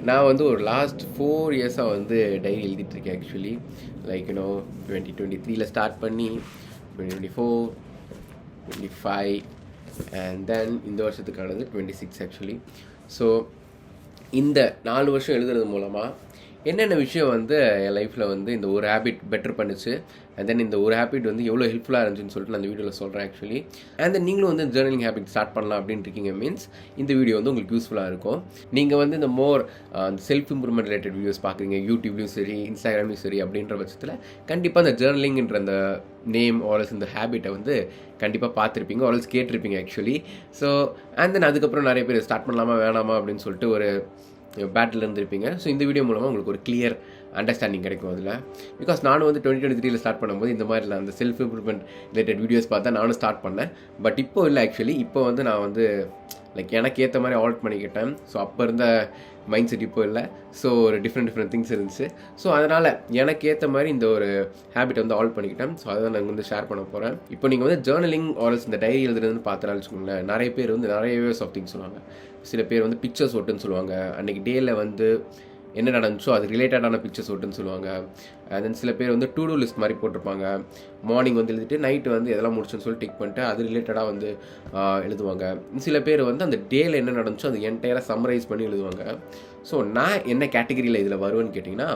நான் வந்து ஒரு லாஸ்ட் 4 இயர்ஸாக வந்து டைரி எழுதிட்டுருக்கேன் ஆக்சுவலி. லைக் 2023 ஸ்டார்ட் பண்ணி 2024, 25 அண்ட் தென் இந்த வருஷத்துக்கானது 26 ஆக்சுவலி. ஸோ இந்த 4 வருஷம் எழுதுறது மூலமாக என்னென்ன விஷயம் வந்து என் லைஃப்பில் வந்து இந்த ஒரு ஹேபிட் பெட்டர் பண்ணுச்சு, அண்ட் தென் இந்த ஒரு ஹேபிட் வந்து எவ்வளோ ஹெல்ப்ஃபுல்லாக இருந்துச்சுன்னு சொல்லிட்டு நான் அந்த வீடியோவில் சொல்கிறேன் ஆக்சுவலி. அண்ட் தென் நீங்களும் வந்து ஜேர்னலிங் ஹேபிட் ஸ்டார்ட் பண்ணலாம் அப்படின்னு இருக்கீங்க மீன்ஸ் இந்த வீடியோ வந்து உங்களுக்கு யூஸ்ஃபுல்லாக இருக்கும். நீங்கள் வந்து இந்த மோர் செல்ஃப் இம்ப்ரூவ்மெண்ட் ரிலேட்டட் வீடியோஸ் பார்க்குறீங்க, யூடியூப்லையும் சரி இன்ஸ்டாகிராம்லையும் சரி அப்படின்ற பட்சத்தில் கண்டிப்பாக அந்த ஜேர்னலிங்ன்ற அந்த நேம் ஆல்ஸ் இந்த ஹேபிட்டை வந்து கண்டிப்பாக பார்த்துருப்பீங்க, ஆல்ஸ் கேட்டிருப்பீங்க ஆக்சுவலி. ஸோ அண்ட் தென் அதுக்கப்புறம் நிறைய பேர் ஸ்டார்ட் பண்ணலாமா வேணாமா அப்படின்னு சொல்லிட்டு ஒரு பேட்டில் இருந்திருப்பீங்க. ஸோ இந்த வீடியோ மூலமாக உங்களுக்கு ஒரு கிளியர் அண்டர்ஸ்டாண்டிங் கிடைக்கும் அதில். பிகாஸ் நானும் வந்து 2023 ஸ்டார்ட் பண்ணும்போது இந்த மாதிரி நான் அந்த செல்ஃப் இம்ப்ரூவ்மெண்ட் ரிலேட்டட் வீடியோஸ் பார்த்தா நானும் ஸ்டார்ட் பண்ணேன். பட் இப்போ இல்லை ஆக்சுவலி. இப்போ வந்து நான் வந்து லைக் எனக்கு ஏற்ற மாதிரி ஆல்ட் பண்ணிக்கிட்டேன். ஸோ அப்போ இருந்த மைண்ட் செட் இப்போ இல்லை. ஸோ ஒரு டிஃப்ரெண்ட் திங்ஸ் இருந்துச்சு. ஸோ அதனால் எனக்கு ஏற்ற மாதிரி இந்த ஒரு ஹேபிட்டை வந்து ஆல்ட் பண்ணிக்கிட்டேன். ஸோ அதை நான் வந்து ஷேர் பண்ண போகிறேன். இப்போ நீங்கள் வந்து ஜேர்னலிங் ஆல்ஸ் இந்த டைரி எழுதுறதுன்னு பார்த்தனால வச்சுக்கோங்களேன், நிறைய பேர் வந்து நிறைய வேஸ் ஆஃப் திங்ஸ் சொல்லுவாங்க. சில பேர் வந்து பிக்சர்ஸ் ஓட்டுன்னு சொல்லுவாங்க, அன்றைக்கி டேயில் வந்து என்ன நடந்துச்சோ அது ரிலேட்டடான பிக்சர்ஸ் ஓட்டுன்னு சொல்லுவாங்க. தென் சில பேர் வந்து டூ டூ லிஸ்ட் மாதிரி போட்டிருப்பாங்க. மார்னிங் வந்து எழுதிட்டு நைட்டு வந்து எதெல்லாம் முடிச்சுன்னு சொல்லி டிக் பண்ணிட்டு அது ரிலேட்டடாக வந்து எழுதுவாங்க. சில பேர் வந்து அந்த டேயில் என்ன நடந்துச்சோ அது என்டையராக சம்மரைஸ் பண்ணி எழுதுவாங்க. ஸோ நான் என்ன கேட்டகரியில் இதில் வருவேன்னு கேட்டிங்கன்னா,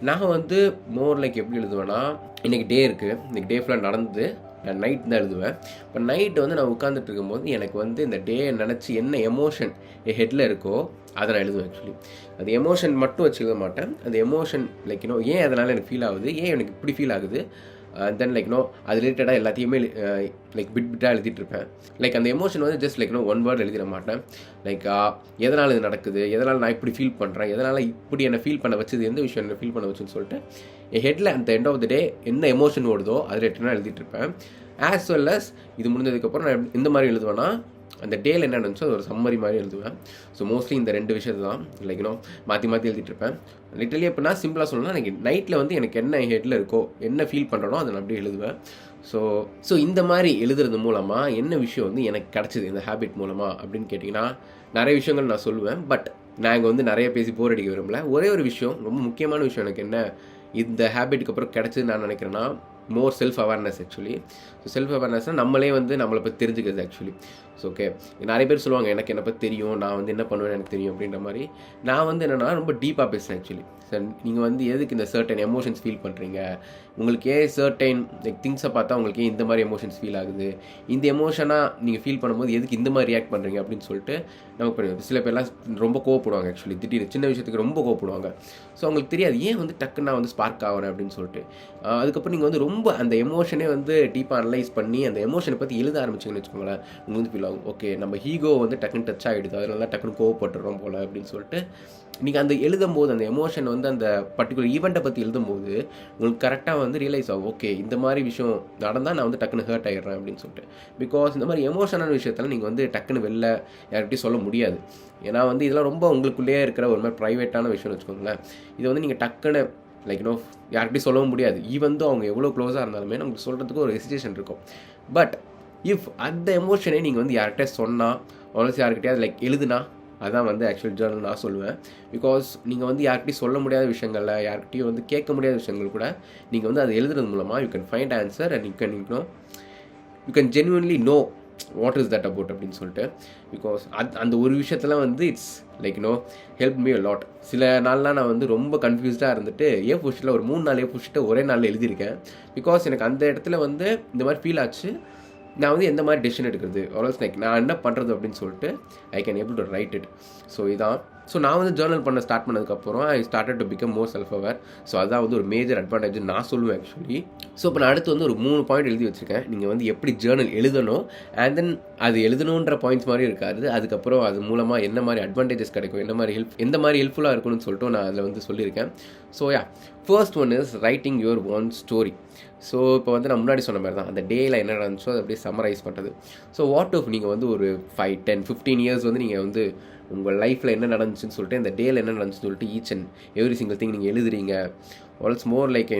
நான் வந்து மோர் லைக் எப்படி எழுதுவேன்னா, இன்றைக்கி டே இருக்குது, இன்றைக்கி டே ஃபுல்லாக நடந்து நான் நைட் தான் எழுதுவேன். இப்போ நைட்டு வந்து நான் உட்காந்துட்டு இருக்கும்போது எனக்கு வந்து இந்த டே நினச்சி என்ன எமோஷன் என் ஹெட்டில் இருக்கோ அதை நான் எழுதுவேன் ஆக்சுவலி. அது எமோஷன் மட்டும் வச்சு எழுத மாட்டேன். அந்த எமோஷன் லைக் ஏன் அதனால் எனக்கு ஃபீல் ஆகுது, ஏன் எனக்கு இப்படி ஃபீல் ஆகுது, தென் லைக் அது ரிலேட்டடாக எல்லாத்தையுமே லைக் பிட்டாக எழுதிட்டு இருப்பேன். லைக் அந்த எமோஷன் வந்து ஜஸ்ட் லைக் ஒன் வேர்ட் எழுதிட மாட்டேன். லைக் எதனால் இது நடக்குது, எதனால் நான் இப்படி ஃபீல் பண்ணுறேன், எதனால் இப்படி என்னை ஃபீல் பண்ண வச்சது, எந்த விஷயம் என்னை ஃபீல் பண்ண வச்சுன்னு சொல்லிட்டு என் ஹெட்டில் அந்த எண்ட் ஆஃப் த டே என்ன எமோஷன் ஓடுதோ அது ரிலேட்டடாக எழுதிட்டு இருப்பேன். ஆஸ் வெல் அஸ் இது முடிஞ்சதுக்கப்புறம் நான் இந்த மாதிரி எழுதுவேன்னா அந்த டேயில் என்ன நடந்துச்சோ அது ஒரு சம்மரி மாதிரி எழுதுவேன். ஸோ மோஸ்ட்லி இந்த 2 விஷயத்தை தான் லைக் மாற்றி எழுதிட்டுருப்பேன். லிட்டரலி எப்படின்னா சிம்பிளாக சொல்லணும்னா எனக்கு நைட்டில் வந்து எனக்கு என்ன ஹெட்டில் இருக்கோ என்ன ஃபீல் பண்ணுறனோ அதை நான் அப்படியே எழுதுவேன். ஸோ இந்த மாதிரி எழுதுறது மூலமாக என்ன விஷயம் வந்து எனக்கு கிடச்சிது இந்த ஹேபிட் மூலமாக அப்படின்னு கேட்டிங்கன்னா, நிறைய விஷயங்கள் நான் சொல்லுவேன். பட் நான் இங்கே வந்து நிறைய பேசி போர் அடிக்க விரும்பல. ஒரே ஒரு விஷயம், ரொம்ப முக்கியமான விஷயம் எனக்கு என்ன இந்த ஹேபிட்டுக்கு அப்புறம் கிடச்சிது நான் நினைக்கிறேன்னா, more self awareness actually. So self அவேர்னஸ்னால் நம்மளே வந்து நம்மளை பற்றி தெரிஞ்சுக்கிறது ஆக்சுவலி. ஸோ ஓகே, நிறைய பேர் சொல்லுவாங்க எனக்கு என்னை பற்றி தெரியும், நான் வந்து என்ன பண்ணுவேன்னு எனக்கு தெரியும் அப்படின்ற மாதிரி. நான் வந்து என்னென்னா ரொம்ப டீப்பாக பேசுகிறேன் ஆக்சுவலி. சார் நீங்கள் வந்து எதுக்கு இந்த சர்டைன் எமோஷன்ஸ் ஃபீல் பண்ணுறீங்க, உங்களுக்கு ஏன் சர்டைன் லைக் திங்ஸை பார்த்தா உங்களுக்கு ஏன் இந்த மாதிரி எமோஷன்ஸ் ஃபீல் ஆகுது, இந்த எமோஷனாக நீங்கள் ஃபீல் பண்ணும்போது எதுக்கு இந்த மாதிரி ரியாக்ட் பண்ணுறீங்க அப்படின்னு சொல்லிட்டு நமக்கு பண்ணுவோம். சில பேர்லாம் ரொம்ப கோவப்படுவாங்க ஆக்சுவலி, திடீர்னு சின்ன விஷயத்துக்கு ரொம்ப கோவப்படுவாங்க. ஸோ அவங்களுக்கு தெரியாது ஏன் வந்து டக்குன்னு நான் வந்து ஸ்பார்க் ஆகிறேன் அப்படின்னு சொல்லிட்டு. அதுக்கப்புறம் நீங்கள் வந்து ரொம்ப அந்த எமோஷனே வந்து டீப்பாக அனலைஸ் பண்ணி அந்த எமோஷனை பற்றி எழுத ஆரம்பிச்சிங்கன்னு வச்சுக்கோங்களேன், உங்களுக்கு வந்து ஃபீல் ஆகும் ஓகே நம்ம ஹீகோ வந்து டக்குன்னு டச் ஆகிடுது, அதனால தான் டக்குன்னு கோவப்பட்டுறோம் போல் அப்படின்னு சொல்லிட்டு. நீங்கள் அந்த எழுதும்போது அந்த எமோஷன் வந்து அந்த பர்டிகுலர் ஈவெண்ட்டை பற்றி எழுதும்போது உங்களுக்கு கரெக்டாக வந்து ரியலைஸ் ஆகும் ஓகே இந்த மாதிரி விஷயம் நடந்தால் நான் வந்து டக்குன்னு ஹர்ட் ஆகிடுறேன் அப்படின்னு சொல்லிட்டு. பிகாஸ் இந்த மாதிரி எமோஷனான விஷயத்தில் நீங்கள் வந்து டக்குன்னு வெளில யார்கிட்டையும் சொல்ல முடியாது. ஏன்னா வந்து இதெல்லாம் ரொம்ப உங்களுக்குள்ளேயே இருக்கிற ஒரு மாதிரி ப்ரைவேட்டான விஷயம்னு வச்சுக்கோங்களேன். இதை வந்து நீங்கள் டக்குன்னு லைக் யார்கிட்டையும் சொல்லவும் முடியாது. ஈவன் தான் அவங்க எவ்வளோ க்ளோஸாக இருந்தாலுமே நமக்கு சொல்கிறதுக்கு ஒரு ஹெசிடேஷன் இருக்கும். பட் இஃப் அந்த எமோஷனே நீங்கள் வந்து யார்கிட்ட சொன்னால் ஆல்சோ யார்கிட்டயாவது லைக் எழுதுனா அதான் வந்து ஆக்சுவல் ஜேர்னல் நான் சொல்லுவேன். பிகாஸ் நீங்கள் வந்து யார்கிட்டையும் சொல்ல முடியாத விஷயங்களில் யார்கிட்டையும் வந்து கேட்க முடியாத விஷயங்கள் கூட நீங்கள் வந்து அதை எழுதுறது மூலமாக you can find answer and you can genuinely know what is that about அப்படின்னு சொல்லிட்டு. பிகாஸ் அந்த ஒரு விஷயத்தில் வந்து it's like help me a lot. சில நாள்லாம் நான் வந்து ரொம்ப கன்ஃபியூஸ்டாக இருந்துட்டு A4 ஷீட்டில் ஒரு 3-4 A4 ஷீட்டை ஒரே நாளில் எழுதியிருக்கேன். பிகாஸ் எனக்கு அந்த இடத்துல வந்து இந்த மாதிரி ஃபீல் ஆச்சு, நான் வந்து எந்த மாதிரி டெசிஷன் எடுக்கிறது ஆல்வேஸ் லைக் நான் என்ன பண்ணுறது அப்படின்னு சொல்லிட்டு I can able to right it. So இதான். ஸோ நான் வந்து ஜேர்னல் பண்ண ஸ்டார்ட் பண்ணதுக்கப்புறம் I started to become more self aware. So அதான் வந்து ஒரு மேஜர் அட்வான்டேஜ் நான் சொல்லுவேன் ஆக்சுவலி. ஸோ இப்போ நான் அடுத்து வந்து ஒரு 3 பாயிண்ட் எழுதி வச்சுருக்கேன். நீங்கள் வந்து எப்படி ஜேர்னல் எழுதணும் அண்ட் தென் அது எழுதணுன்ற பாயிண்ட்ஸ் மாதிரி இருக்காது, அதுக்கப்புறம் அது மூலமாக என்ன மாதிரி அட்வான்டேஜஸ் கிடைக்கும், எந்த மாதிரி ஹெல்ப்ஃபுல்லாக இருக்கும்னு சொல்லிட்டு நான் அதில் வந்து சொல்லியிருக்கேன். So first one is writing your own story. So இப்போ வந்து நான் முன்னாடி சொன்ன மாதிரி தான் அந்த டேயில் என்ன நடந்துச்சோ அதை அப்படியே சம்மரைஸ் பண்ணுறது. ஸோ வாட் இஃப் நீங்கள் வந்து ஒரு 5, 10, 15 இயர்ஸ் வந்து நீங்கள் வந்து உங்கள் லைஃப்பில் என்ன நடந்துச்சுன்னு சொல்லிட்டு இந்த டேயில் என்ன நடந்துச்சுன்னு சொல்லிட்டு each and every single thing நீங்கள் எழுதுறீங்க. ஆல்ஸ் மோர் லைக்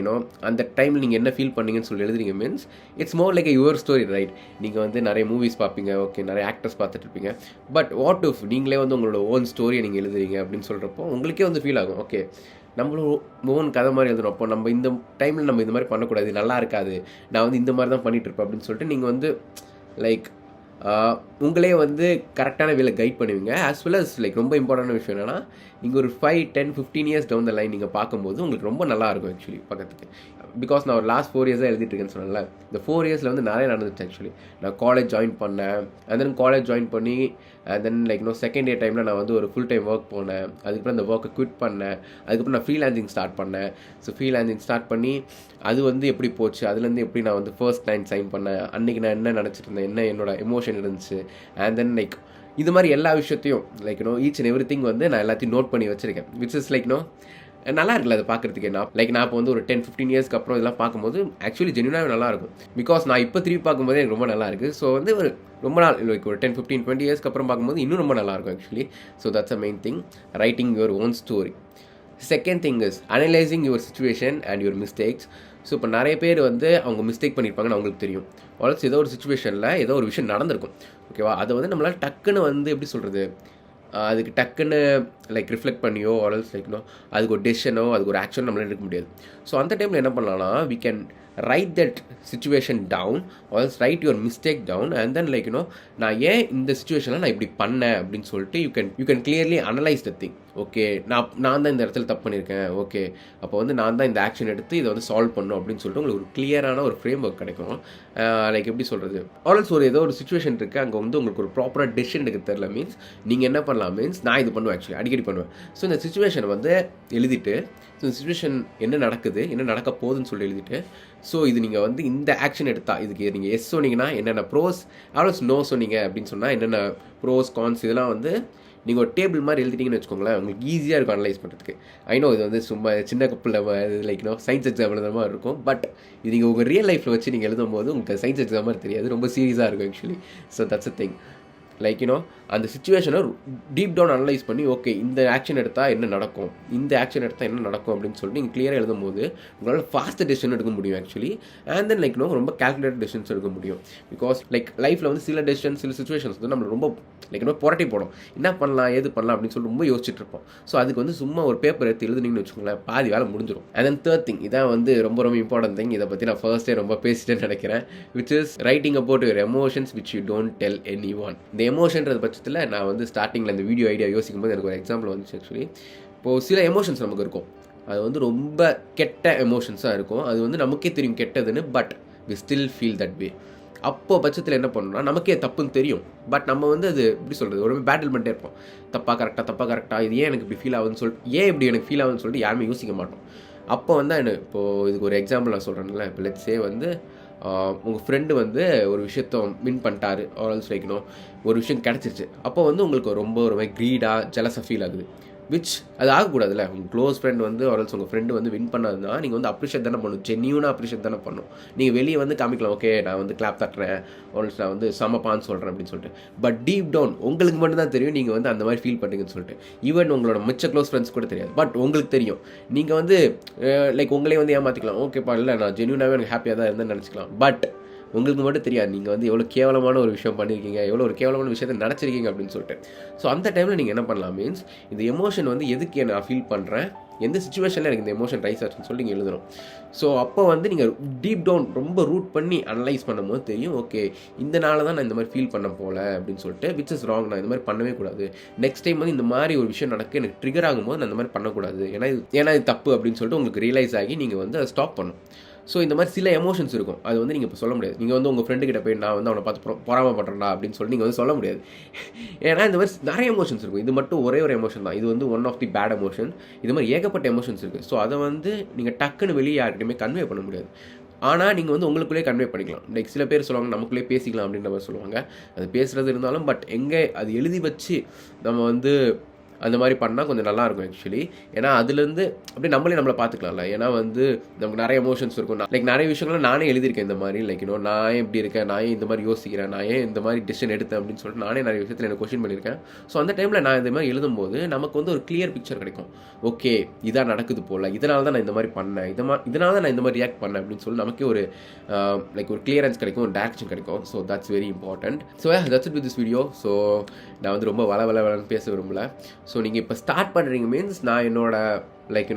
அந்த டைமில் நீங்கள் என்ன ஃபீல் பண்ணீங்கன்னு சொல்லி எழுதுறீங்க means it's more like your story, right? நீங்கள் வந்து நிறைய மூவிஸ் பார்ப்பீங்க, ஓகே, நிறைய ஆக்டர்ஸ் பார்த்துட்டு இருப்பீங்க. பட் வாட் இஃப் நீங்களே வந்து உங்களோட ஓன் ஸ்டோரியை நீங்கள் எழுதுறீங்க அப்படின்னு சொல்கிறப்போ உங்களுக்கே வந்து ஃபீல் ஆகும், ஓகே நம்மளும் ஓன் கதை மாதிரி எழுதுறோம். அப்போ நம்ம இந்த டைமில் நம்ம இந்த மாதிரி பண்ணக்கூடாது, நல்லா இருக்காது, நான் வந்து இந்த மாதிரி தான் பண்ணிகிட்டு இருப்பேன் அப்படின்னு சொல்லிட்டு நீங்கள் வந்து லைக் உங்களே வந்து கரெக்டான வேலை கைட் பண்ணுவீங்க. ஆஸ் வெல் அஸ் லைக் ரொம்ப இம்பார்ட்டன்டான விஷயம் என்னென்னா நீங்கள் ஒரு 5, 10, 15 இயர்ஸ் டவுன் த லைன் நீங்கள் பார்க்கும்போது உங்களுக்கு ரொம்ப நல்லாயிருக்கும் ஆக்சுவலி பார்க்கறதுக்கு. பிகாஸ் நான் ஒரு லாஸ்ட் 4 இயர்ஸாக எழுதிட்டு இருக்கேன்னு சொன்னேன்ல, இந்த 4 இயர்ஸில் வந்து நிறைய நடந்துச்சு ஆக்சுவலி. நான் காலேஜ் ஜாயின் பண்ணேன், அண்ட் தென் காலேஜ் ஜாயின் பண்ணி and then like second year டைமில் நான் வந்து ஒரு ஃபுல் டைம் ஒர்க் போனேன். அதுக்கப்புறம் அந்த ஒர்க்கை குவிட் பண்ணேன். அதுக்கப்புறம் நான் ஃப்ரீலான்சிங் ஸ்டார்ட் பண்ணேன். ஸோ ஃப்ரீலான்சிங் ஸ்டார்ட் பண்ணி அது வந்து எப்படி போச்சு, அதுலேருந்து எப்படி நான் வந்து ஃபர்ஸ்ட் கிளைண்ட் சைன் பண்ணேன், அன்றைக்கி நான் என்ன நினச்சிட்டு இருந்தேன், என்ன என்னோட எமோஷன் இருந்துச்சு, அண்ட் தென் லைக் இது மாதிரி எல்லா விஷயத்தையும் like each and every thing வந்து நான் எல்லாத்தையும் நோட் பண்ணி வச்சுருக்கேன். விச் இஸ் லைக் நல்லா இருக்குல்ல அதை பார்க்குறதுக்கு. நான் இப்போ வந்து ஒரு 10-15 இயர்ஸ்க்கு அப்புறம் இதெல்லாம் பார்க்கும்போது ஆக்சுவலி ஜென்யூனாகவே நல்லாயிருக்கும். பிகாஸ் நான் இப்போ திருப்பி பார்க்கும்போது எனக்கு ரொம்ப நல்லா இருக்குது. ஸோ வந்து ஒரு ரொம்ப நாள் லைக் ஒரு 10-15-20 இயர்ஸ்க்கு அப்புறம் பார்க்கும்போது இன்னும் ரொம்ப நல்லாயிருக்கும் actually. So that's a main thing, writing your own story. Second thing is analysing your situation and your mistakes. So இப்போ நிறைய பேர் வந்து அவங்க மிஸ்டேக் பண்ணியிருப்பாங்கன்னு அவங்களுக்கு தெரியும். ஆல்சோ ஏதோ ஒரு சுச்சுவேஷனில் ஏதோ ஒரு விஷயம் நடந்திருக்கும், ஓகேவா? அதை வந்து நம்மளால் டக்குன்னு வந்து எப்படி சொல்கிறது, அதுக்கு டக்குன்னு லைக் ரிஃப்ளெக்ட் பண்ணியோ ஆல்ஸ் லைக்னோ அதுக்கு ஒரு டெசிஷனோ அதுக்கு ஒரு ஆக்ஷன் நம்மளால் எடுக்க முடியாது. ஸோ அந்த டைமில் என்ன பண்ணலாம்னா we can write that situation down also write your mistake down and then like நான் ஏன் இந்த சுச்சுவேஷனில் நான் இப்படி பண்ணேன் அப்படின்னு சொல்லிட்டு you can clearly analyse the thing. Okay, நான் தான் இந்த இடத்துல தப்பு பண்ணியிருக்கேன், ஓகே அப்போ வந்து நான் தான் இந்த ஆக்ஷன் எடுத்து இதை வந்து சால்வ் பண்ணணும் அப்படின்னு சொல்லிட்டு உங்களுக்கு ஒரு கிளியரான ஒரு ஃப்ரேம் ஒர்க் கிடைக்கும். லைக் எப்படி சொல்கிறது, ஆல்ஸ் ஒரு ஏதோ ஒரு சுச்சுவேஷன் இருக்குது, அங்கே வந்து உங்களுக்கு ஒரு ப்ராப்பராக டெசிஷன் எடுக்க தெரியல மீன்ஸ் நீங்கள் என்ன பண்ணலாம் மீன்ஸ் நான் இது பண்ணுவேன் ஆக்சுவலி அடிக்கடி பண்ணுவேன். ஸோ இந்த சுச்சுவேஷனை வந்து எழுதிட்டு ஸோ இந்த சுச்சுவேஷன் என்ன நடக்குது, என்ன நடக்க போகுதுன்னு சொல்லி எழுதிட்டு ஸோ இது நீங்கள் வந்து இந்த ஆக்ஷன் எடுத்தால் இதுக்கு நீங்கள் எஸ் சொன்னீங்கன்னா என்னென்ன ப்ரோஸ், ஆல்ஸ் நோ சொன்னீங்க அப்படின்னு சொன்னால் என்னென்ன ப்ரோஸ் கான்ஸ், இதெல்லாம் வந்து நீங்கள் ஒரு டேபிள் மாதிரி எழுதிட்டீங்கன்னு வச்சுக்கோங்களேன், உங்களுக்கு ஈஸியாக இருக்கும் அனலைஸ் பண்ணுறதுக்கு. ஐநோ இது வந்து சும்மா சின்ன கப்பில் லைக் சயின்ஸ் எக்ஸாம் எழுதுற மாதிரி இருக்கும். பட் இது நீங்கள் உங்கள் ரியல் லைஃப்பில் வச்சு நீங்கள் எழுதும் போது உங்களுக்கு சயின்ஸ் எக்ஸாம் மாதிரி தெரியாது, ரொம்ப சீரியஸாக இருக்கும் actually. So that's a thing. Like அந்த சுச்சுவேஷனை டீப் டவுன் அனலைஸ் பண்ணி ஓகே இந்த ஆக்ஷன் எடுத்தால் என்ன நடக்கும், இந்த ஆக்ஷன் எடுத்தால் என்ன நடக்கும் அப்படின்னு சொல்லிட்டு நீங்கள் கிளியராக எழுதும் போது உங்களால் ஃபாஸ்ட்டு டெசிஷன் எடுக்க முடியும் ஆக்சுவலி. அண்ட் தென் லைக் ரொம்ப கால்குலேட்டட் டெசிஷன்ஸ் எடுக்க முடியும். பிகாஸ் லைக் லைஃப்பில் வந்து சில டெசிஷன் சில சுச்சுவேஷன்ஸ் வந்து நம்ம ரொம்ப லைக் புரட்டி போடும், என்ன பண்ணலாம் ஏது பண்ணலாம் அப்படின்னு சொல்லிட்டு ரொம்ப யோசிச்சுட்டு இருப்போம். ஸோ அதுக்கு வந்து சும்மா ஒரு பேப்பர் எடுத்து எழுதுனீங்கன்னு வச்சுக்கோங்களேன், பாதி வேலை முடிஞ்சிடும். அண்ட் தென் தேர்ட் திங், இதான் வந்து ரொம்ப ரொம்ப இம்பார்ட்டன்ட் திங். இதை பற்றி நான் ஃபர்ஸ்டே ரொம்ப பேசிட்டேன்னு நினைக்கிறேன். Which is writing about your emotions which you don't tell any one. இந்த எமோஷன்றது பட்சத்தில் நான் வந்து ஸ்டார்டிங்கில் இந்த வீடியோ ஐடியா யோசிக்கும் போது எனக்கு ஒரு எக்ஸாம்பிள் வந்துச்சு ஆக்சுவலி. இப்போது சில எமோஷன்ஸ் நமக்கு இருக்கும், அது வந்து ரொம்ப கெட்ட எமோஷன்ஸாக இருக்கும், அது வந்து நமக்கே தெரியும் கெட்டதுன்னு, but we still feel that way. அப்போது பட்சத்தில் என்ன பண்ணணும்னா நமக்கே தப்புன்னு தெரியும், பட் நம்ம வந்து அது எப்படி சொல்கிறது ஒரு பேட்டில் பண்ணிட்டே இருப்போம், தப்பாக கரெக்டாக இது ஏன் எனக்கு இப்படி ஃபீல் ஆகுதுன்னு சொல்லிட்டு, ஏன் இப்படி எனக்கு ஃபீல் ஆகுதுன்னு சொல்லிட்டு யாருமே யோசிக்க மாட்டோம். அப்போ வந்து எனக்கு இப்போது இதுக்கு ஒரு எக்ஸாம்பிள் நான் சொல்கிறேன்ல, இப்போ லெட்ஸே வந்து உங்கள் ஃப்ரெண்டு வந்து ஒரு விஷயத்த வின் பண்ணிட்டாரு ஆல்ஸ் லைக் ஒரு விஷயம் கிடச்சிருச்சு. அப்போ வந்து உங்களுக்கு ரொம்ப ஒரு மாதிரி க்ரீடாக ஜெலஸாக ஃபீல் ஆகுது. விச் அது ஆகக்கூடாதுல்ல. உங்கள் க்ளோஸ் ஃப்ரெண்ட் வந்து ஆல்ஸ் உங்கள் ஃப்ரெண்டு வந்து வின் பண்ணாதுன்னா நீங்கள் வந்து அப்ரிஷியேட் தானே பண்ணணும், ஜென்யூனாக அப்ரிஷியேட் தானே பண்ணணும். நீங்கள் வெளியே வந்து காமிக்கலாம், ஓகே நான் வந்து கிளாப் தட்டுறேன் ஆல்ஸ் நான் வந்து சமப்பான்னு சொல்கிறேன் அப்படின்னு சொல்லிட்டு, பட் டீப் டவுன் உங்களுக்கு மட்டும் தான் தெரியும் நீங்கள் வந்து அந்த மாதிரி ஃபீல் பண்ணுங்கன்னு சொல்லிட்டு. ஈவன் உங்களோட மிச்ச க்ளோஸ் ஃப்ரெண்ட்ஸ் கூட தெரியாது, பட் உங்களுக்கு தெரியும். நீங்கள் வந்து லைக் உங்களே வந்து ஏமாற்றிக்கலாம், ஓகேப்பா இல்லை நான் ஜென்யூனாகவே எனக்கு ஹாப்பியாக தான் இருந்தேன்னு நினச்சிக்கலாம், பட் உங்களுக்கு மட்டும் தெரியாது நீங்கள் வந்து எவ்வளோ கேவலமான ஒரு விஷயம் பண்ணியிருக்கீங்க, எவ்வளோ ஒரு கேவலமான விஷயத்தை நினச்சிருக்கீங்க அப்படின்னு சொல்லிட்டு. ஸோ அந்த டைமில் நீங்கள் என்ன பண்ணலாம் மீன்ஸ் இந்த எமோஷன் வந்து எதுக்கு நான் ஃபீல் பண்ணுறேன், எந்த சுச்சுவேஷனில் எனக்கு இந்த எமோஷன் ரைஸ் ஆச்சுன்னு சொல்லி நீங்கள் எழுதணும். ஸோ அப்போ வந்து நீங்கள் டீப் டவுன் ரொம்ப ரூட் பண்ணி அனலைஸ் பண்ணும்போது தெரியும், ஓகே இந்த நாள் தான் நான் இந்த மாதிரி ஃபீல் பண்ண போல அப்படின்னு சொல்லிட்டு. விச் இஸ் ராங், நான் இந்த மாதிரி பண்ணவே கூடாது. நெக்ஸ்ட் டைம் வந்து இந்த மாதிரி ஒரு விஷயம் நடக்க எனக்கு ட்ரிகர் ஆகும்போது நான் இந்த மாதிரி பண்ணக்கூடாது, ஏன்னா இது தப்பு அப்படின்னு சொல்லிட்டு உங்களுக்கு ரியலைஸ் ஆகி நீங்கள் வந்து அதை ஸ்டாப் பண்ணணும். ஸோ இந்த மாதிரி சில எமோஷன்ஸ் இருக்கும், அது வந்து நீங்கள் இப்போ சொல்ல முடியாது. நீங்கள் வந்து உங்கள் ஃப்ரெண்டுக்கிட்ட போய் நான் வந்து அவனை பார்த்து பொறாமப்படுறேன்டா அப்படின்னு சொல்லி நீங்கள் வந்து சொல்ல முடியாது. ஏன்னா இந்த மாதிரி நிறைய எமோஷன்ஸ் இருக்கும், இது மட்டும் ஒரே ஒரு எமோஷன் தான், இது வந்து one of the bad emotion. இது மாதிரி ஏகப்பட்ட எமோஷன்ஸ் இருக்குது. ஸோ அதை வந்து நீங்கள் டக்குன்னு வெளியே யார்கிட்டையுமே கன்வே பண்ண முடியாது. ஆனால் நீங்கள் வந்து உங்களுக்குள்ளே கன்வே பண்ணிக்கலாம். லைக் சில பேர் சொல்லுவாங்க நமக்குள்ளே பேசிக்கலாம் அப்படின்ற மாதிரி சொல்லுவாங்க, அது பேசுகிறது இருந்தாலும் பட் எங்கே அது எழுதி வச்சு நம்ம வந்து அந்த மாதிரி பண்ணால் கொஞ்சம் நல்லாயிருக்கும் ஆக்சுவலி. ஏன்னா அதுலேருந்து அப்படியே நம்மளை பார்த்துக்கலாம்ல. ஏன்னா வந்து நமக்கு நிறைய எமோஷன்ஸ் இருக்கும். லைக் நிறைய விஷயங்கள் நானே எழுதியிருக்கேன் இந்த மாதிரி. லைக் நான் ஏன் இப்படி இருக்கேன், நான் ஏன் இந்த மாதிரி யோசிக்கிறேன், நான் ஏன் இந்த மாதிரி டிசிஷன் எடுத்தேன் அப்படின்னு சொல்லிட்டு நானே நிறைய விஷயத்தில் எனக்கு கொஸ்டின் பண்ணியிருக்கேன். ஸோ அந்த டைமில் நான் இந்த மாதிரி எழுதும்போது நமக்கு வந்து ஒரு கிளியர் பிக்சர் கிடைக்கும். ஓகே இதான் நடக்குது போல், இதனால தான் நான் இந்த மாதிரி பண்ணேன், இதனால தான் நான் இந்த மாதிரி ரியாக்ட் பண்ணேன் அப்படின்னு சொல்லி நமக்கே ஒரு லைக் ஒரு கிளியரன்ஸ் கிடைக்கும், ஒரு டேரக்ஷன் கிடைக்கும். So that's very important. So that's it with this video. So நான் வந்து ரொம்ப வளன்னு பேச விரும்பல. ஸோ நீங்கள் இப்போ ஸ்டார்ட் பண்ணுறீங்க மீன்ஸ் நான் என்னோட லைக்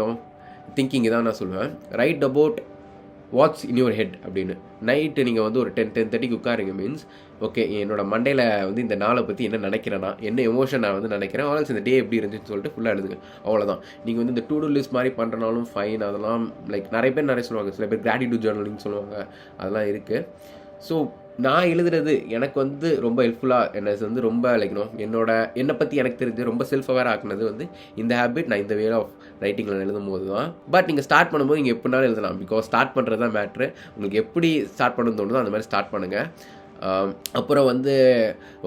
திங்கிங் தான் நான் சொல்லுவேன். Right about watts in your head அப்படின்னு. நைட்டு நீங்கள் வந்து ஒரு 10-10:30 உட்காருங்க மீன்ஸ் ஓகே என்னோட மண்டையில் வந்து இந்த நாளை பற்றி என்ன நினைக்கிறேன்னா, என்ன எமோஷன் நான் வந்து நினைக்கிறேன், ஆல்ஸ் இந்த டே எப்படி இருந்துச்சுன்னு சொல்லிட்டு ஃபுல்லாக எழுதுங்க. அவ்வளோதான். நீங்கள் வந்து இந்த டூ டூ லிஸ்ட் மாதிரி பண்ணுறனாலும் ஃபைன். அதெல்லாம் லைக் நிறைய பேர் நிறைய சொல்லுவாங்க. சில பேர் கிராட்டிடியூட் ஜர்னலிங் சொல்லுவாங்க. அதெல்லாம் இருக்குது. ஸோ நான் எழுதுறது எனக்கு வந்து ரொம்ப ஹெல்ப்ஃபுல்லாக என்ன வந்து ரொம்ப லைக் என்னை பற்றி எனக்கு தெரிஞ்சு ரொம்ப செல்ஃப் அவேர் ஆக்குனது வந்து இந்த ஹேபிட். நான் இந்த வே ஆஃப் ரைட்டிங்கில் எழுதும் போது தான். பட் நீங்கள் ஸ்டார்ட் பண்ணும்போது நீங்கள் எப்படினாலும் எழுதலாம். பிகாஸ் ஸ்டார்ட் பண்ணுறது தான் மேட்ரு. உங்களுக்கு எப்படி ஸ்டார்ட் பண்ணணும்னு தோணுதோ அந்த மாதிரி ஸ்டார்ட் பண்ணுங்கள். அப்புறம் வந்து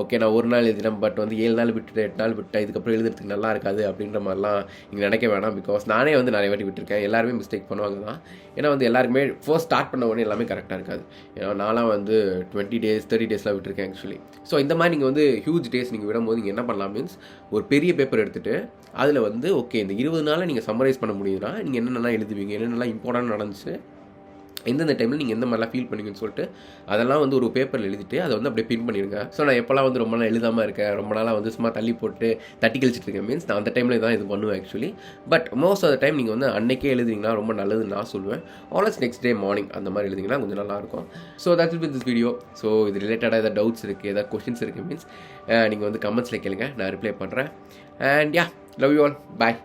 ஓகே நான் ஒரு நாள் எழுதினேன் பட் வந்து 7 நாள் விட்டுட்டு 8 நாள் விட்டேன், இதுக்கப்புறம் எழுதுறதுக்கு நல்லா இருக்காது அப்படின்ற மாதிரிலாம் நீங்கள் நினைக்க வேணாம். பிகாஸ் நானே வந்து நிறைய வாட்டி விட்டுருக்கேன். எல்லாருமே மிஸ்டேக் பண்ணுவாங்க தான். ஏன்னா வந்து எல்லாருக்குமே ஃபர்ஸ்ட் ஸ்டார்ட் பண்ண உடனே எல்லாமே கரெக்டாக இருக்காது. ஏன்னா நான்லாம் வந்து 20 days 30 daysலாம் விட்டுருக்கேன் ஆக்சுவலி. ஸோ இந்த மாதிரி நீங்கள் வந்து ஹியூஜ் டேஸ் நீங்கள் விடும்போது நீங்கள் என்ன பண்ணலாம் மீன்ஸ் ஒரு பெரிய பேப்பர் எடுத்துகிட்டு அதில் வந்து ஓகே இந்த 20 நாளில் நீங்கள் சம்மரைஸ் பண்ண முடியுதுன்னா நீங்கள் என்னென்னலாம் எழுதுவீங்க, என்னென்னலாம் இம்பார்ட்டன்ட் நடந்துச்சு, எந்தெந்த டைமில் நீங்கள் எந்த மாதிரிலாம் ஃபீல் பண்ணுவீங்கன்னு சொல்லிட்டு அதெல்லாம் வந்து ஒரு பேப்பரில் எழுதிட்டு அதை வந்து அப்படியே பின் பண்ணிடுங்க. ஸோ நான் எப்போல்லாம் வந்து ரொம்ப நாள் எழுதாமல் இருக்கேன், ரொம்ப நாளாக வந்து சும்மா தள்ளி போட்டு தட்டி கழிச்சிட்டு இருக்கேன் மீன்ஸ் நான் அந்த டைமில் தான் இது பண்ணுவேன் actually. But most of the time நீங்கள் வந்து அன்னைக்கே எழுதிங்கன்னா ரொம்ப நல்லதுன்னு நான் சொல்லுவேன். ஆல்வேஸ் நெக்ஸ்ட் டே மார்னிங் அந்த மாதிரி எழுதிங்கன்னா கொஞ்சம் நல்லாயிருக்கும். So that's it with this video. So இது ரிலேட்டடாக ஏதாவது டவுட்ஸ் இருக்குது, ஏதாவது கொஸ்டின்ஸ் இருக்குது மீன்ஸ் நீங்கள் வந்து கமெண்ட்ஸில் கேளுங்க, நான் ரிப்ளை பண்ணுறேன். And yeah, love you all, bye.